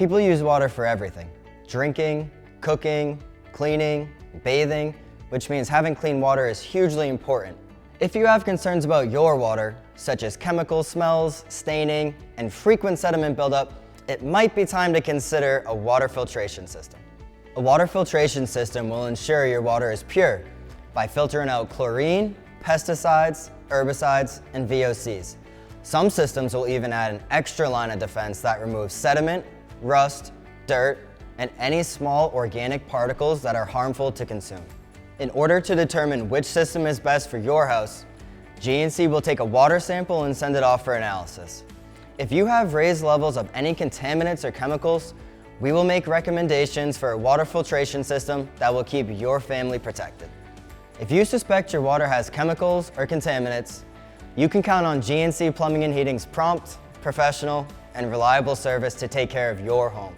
People use water for everything: drinking, cooking, cleaning, bathing, which means having clean water is hugely important. If you have concerns about your water, such as chemical smells, staining, and frequent sediment buildup, it might be time to consider a water filtration system. A water filtration system will ensure your water is pure by filtering out chlorine, pesticides, herbicides, and VOCs. Some systems will even add an extra line of defense that removes sediment, rust, dirt, and any small organic particles that are harmful to consume. In order to determine which system is best for your house, GNC will take a water sample and send it off for analysis. If you have raised levels of any contaminants or chemicals, we will make recommendations for a water filtration system that will keep your family protected. If you suspect your water has chemicals or contaminants, you can count on GNC Plumbing and Heating's prompt, professional, and reliable service to take care of your home.